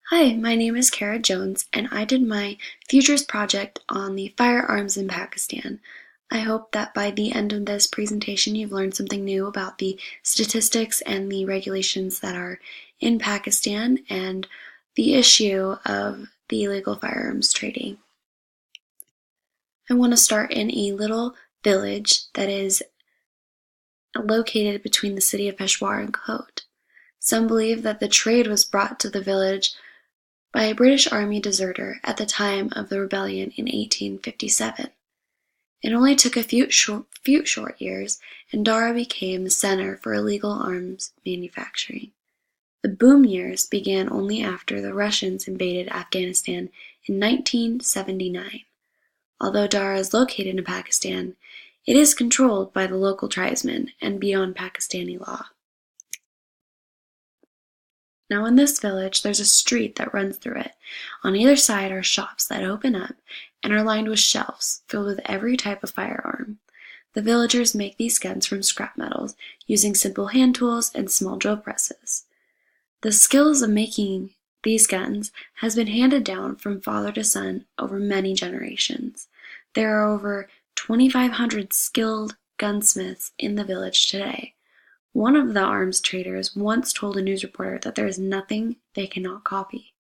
Hi, my name is Kara Jones, and I did my Futures project on the Firearms in Pakistan. I hope that by the end of this presentation you've learned something new about the statistics and the regulations that are in Pakistan and the issue of the illegal firearms trading. I want to start in a little village that is located between the city of Peshawar and Khost. Some believe that the trade was brought to the village by a British Army deserter at the time of the rebellion in 1857. It only took a few short years, and Dara became the center for illegal arms manufacturing. The boom years began only after the Russians invaded Afghanistan in 1979. Although Dara is located in Pakistan, it is controlled by the local tribesmen and beyond Pakistani law. Now in this village there's a street that runs through it. On either side are shops that open up and are lined with shelves filled with every type of firearm. The villagers make these guns from scrap metals using simple hand tools and small drill presses. The skills of making these guns has been handed down from father to son over many generations. There are over 2,500 skilled gunsmiths in the village today. One of the arms traders once told a news reporter that there is nothing they cannot copy.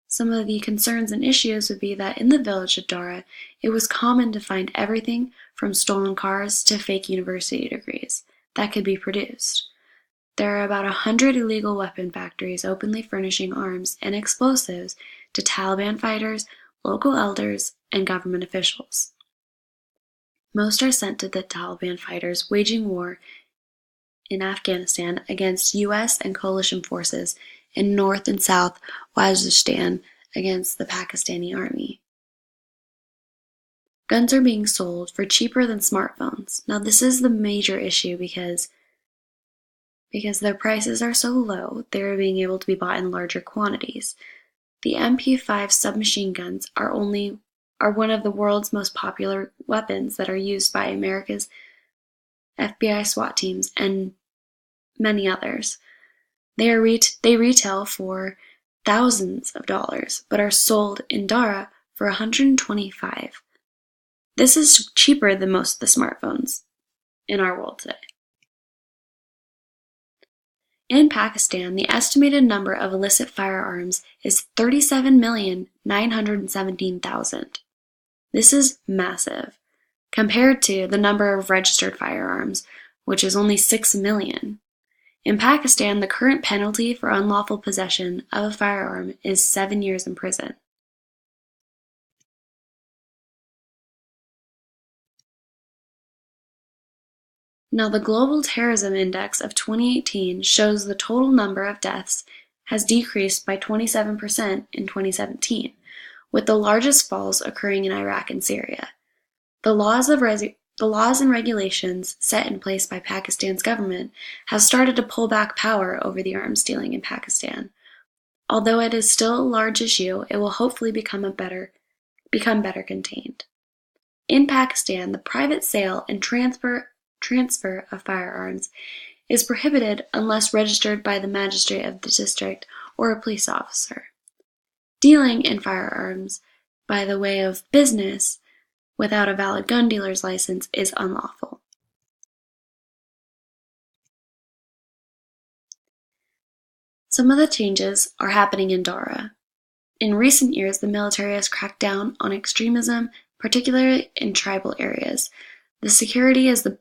Some of the concerns and issues would be that in the village of Dara, it was common to find everything from stolen cars to fake university degrees that could be produced. There are about 100 illegal weapon factories openly furnishing arms and explosives to Taliban fighters, local elders, and government officials. Most are sent to the Taliban fighters waging war in Afghanistan against U.S. and coalition forces in North and South Waziristan against the Pakistani army. Guns are being sold for cheaper than smartphones. Now this is the major issue because their prices are so low, they are being able to be bought in larger quantities. The MP5 submachine guns are one of the world's most popular weapons that are used by America's FBI SWAT teams and many others. They retail for thousands of dollars, but are sold in Dara for 125. This is cheaper than most of the smartphones in our world today. In Pakistan, the estimated number of illicit firearms is 37,917,000. This is massive, compared to the number of registered firearms, which is only 6 million. In Pakistan, the current penalty for unlawful possession of a firearm is 7 years in prison. Now, the Global Terrorism Index of 2018 shows the total number of deaths has decreased by 27% in 2017, with the largest falls occurring in Iraq and Syria. The laws and regulations set in place by Pakistan's government have started to pull back power over the arms dealing in Pakistan. Although it is still a large issue, it will hopefully become better contained. In Pakistan, the private sale and transfer of firearms is prohibited unless registered by the magistrate of the district or a police officer. Dealing in firearms by the way of business without a valid gun dealer's license is unlawful. Some of the changes are happening in Dara. In recent years, the military has cracked down on extremism, particularly in tribal areas. The security is the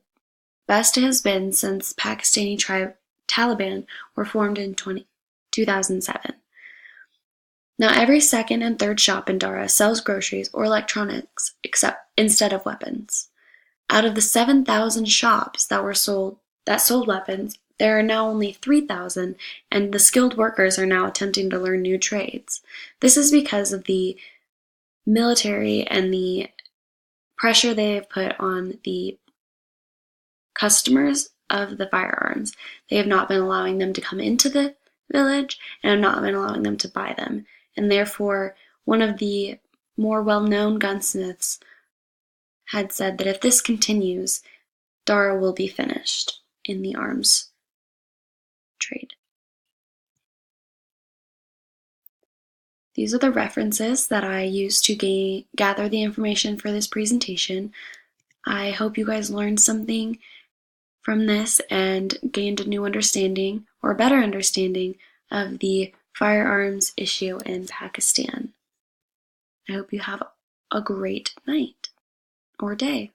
best it has been since Pakistani Taliban were formed in 2007. Now every second and third shop in Dara sells groceries or electronics instead of weapons. Out of the 7,000 shops that sold weapons, there are now only 3,000, and the skilled workers are now attempting to learn new trades. This is because of the military and the pressure they have put on the customers of the firearms. They have not been allowing them to come into the village and have not been allowing them to buy them. And therefore, one of the more well-known gunsmiths had said that if this continues, Dara will be finished in the arms trade. These are the references that I used to gather the information for this presentation. I hope you guys learned something from this and gained a new understanding or a better understanding of the firearms issue in Pakistan. I hope you have a great night or day.